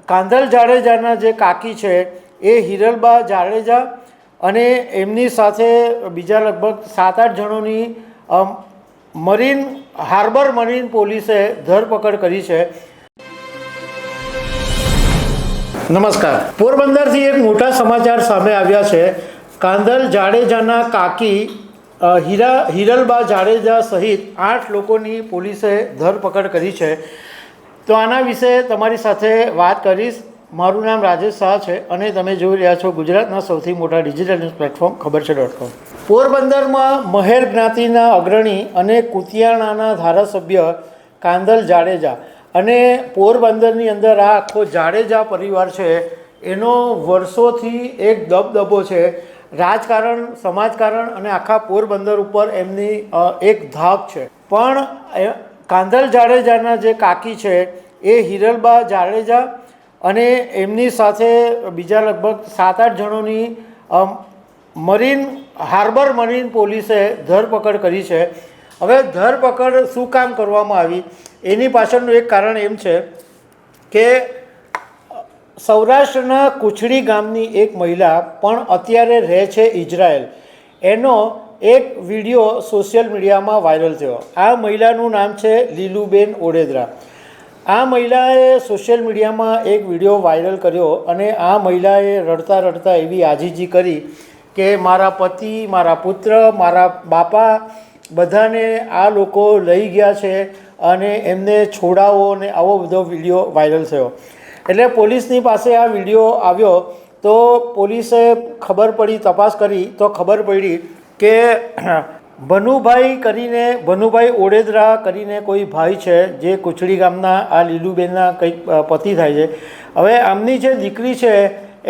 કાંધલ જાડેજાના જે કાકી છે એ હિરલબા જાડેજા અને એમની સાથે બીજા લગભગ 7-8 જણોની હાર્બર મરીન પોલીસે ધરપકડ કરી છે। નમસ્કાર, પોરબંદરથી એક મોટા સમાચાર સામે આવ્યા છે। કાંધલ જાડેજાના કાકી હિરલબા જાડેજા સહિત 8 લોકોની પોલીસે ધરપકડ કરી છે। તો આના વિશે તમારી સાથે વાત કરીશ। મારું નામ રાજેશ શાહ છે અને તમે જોઈ રહ્યા છો ગુજરાતના સૌથી મોટા ડિજિટલ ન્યૂઝ પ્લેટફોર્મ ખબરછે.com। પોરબંદરમાં મહેર જ્ઞાતિના અગ્રણી અને કુતિયાણાના ધારાસભ્ય કાંધલ જાડેજા અને પોરબંદરની અંદર આ આખો જાડેજા પરિવાર છે એનો વર્ષોથી એક દબદબો છે। રાજકારણ, સમાજકારણ અને આખા પોરબંદર ઉપર એમની એક ધાક છે। પણ કાંધલ જાડેજાના જે કાકી છે એ હિરલબા જાડેજા અને એમની સાથે બીજા લગભગ 7-8 જણોની હાર્બર મરીન પોલીસે ધરપકડ કરી છે। હવે ધરપકડ શું કામ કરવામાં આવી એની પાછળનું એક કારણ એમ છે કે સૌરાષ્ટ્રના કુચડી ગામની એક મહિલા પણ અત્યારે રહે છે ઇઝરાયલ, એનો એક વિડીયો સોશિયલ મીડિયામાં વાયરલ થયો। આ મહિલાનું નામ છે લીલુબેન ઓડેદરા। આ મહિલાએ સોશિયલ મીડિયામાં એક વિડીયો વાયરલ કર્યો અને આ મહિલાએ રડતા રડતા એવી આજીજી કરી કે મારા પતિ, મારા પુત્ર, મારા બાપા બધાને આ લોકો લઈ ગયા છે અને એમને છોડાવો, અને આવો બધો વિડીયો વાયરલ થયો। એટલે પોલીસની પાસે આ વિડીયો આવ્યો તો પોલીસે ખબર પડી, તપાસ કરી તો ખબર પડી કે ભનુભાઈ ઓડેદરા કરીને કોઈ ભાઈ છે જે કુચડી ગામના આ લીલુબેનના કંઈક પતિ થાય છે। હવે આમની જે દીકરી છે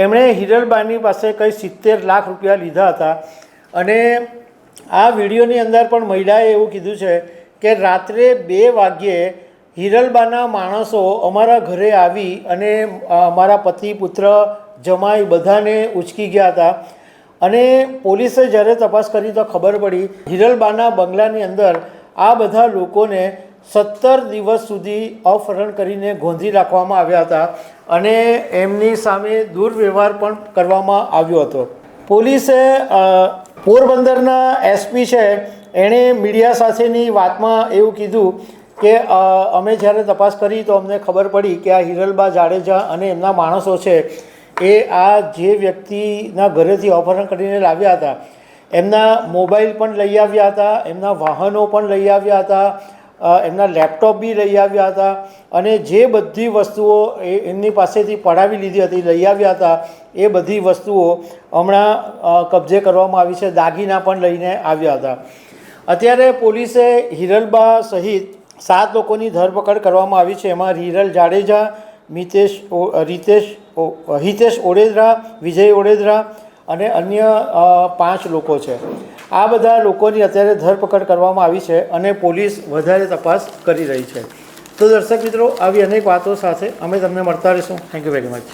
એમણે હિરલબાની પાસે કંઈ 70 લાખ રૂપિયા લીધા હતા અને આ વિડીયોની અંદર પણ મહિલાએ એવું કીધું છે કે રાત્રે 2 વાગ્યે હિરલબાના માણસો અમારા ઘરે આવી અને અમારા પતિ, પુત્ર, જમાઈ બધાને ઉચકી ગયા હતા। અને પોલીસે જ્યારે તપાસ કરી તો ખબર પડી હિરલબાના બંગલાની અંદર આ બધા લોકોને 17 દિવસ સુધી અપહરણ કરીને ગોંધી રાખવામાં આવ્યા હતા અને એમની સામે દુર્વ્યવહાર પણ કરવામાં આવ્યો હતો। પોલીસે પોરબંદરના એસપી છે એણે મીડિયા સાથેની વાતમાં એવું કીધું કે અમે જ્યારે તપાસ કરી તો અમને ખબર પડી કે આ હિરલબા જાડેજા અને એમના માણસો છે એ આ જે વ્યક્તિના ઘરેથી અપહરણ કરીને લાવ્યા હતા એમના મોબાઈલ પણ લઈ આવ્યા હતા, એમના વાહનો પણ લઈ આવ્યા હતા, એમના લેપટોપ બી લઈ આવ્યા હતા અને જે બધી વસ્તુઓ એમની પાસેથી પડાવી લીધી હતી, લઈ આવ્યા હતા, એ બધી વસ્તુઓ હમણાં કબજે કરવામાં આવી છે। દાગીના પણ લઈને આવ્યા હતા। અત્યારે પોલીસે હિરલબા સહિત 7 લોકોની ધરપકડ કરવામાં આવી છે। એમાં હિરલ જાડેજા, હિતેશ ઓડેદરા, વિજય ઓડેદરા અને અન્ય 5 લોકો છે। આ બધા લોકોની અત્યારે ધરપકડ કરવામાં આવી છે અને પોલીસ વધારે તપાસ કરી રહી છે। તો દર્શક મિત્રો, આવી અનેક વાતો સાથે અમે તમને મળતા રહીશું। Thank you very much.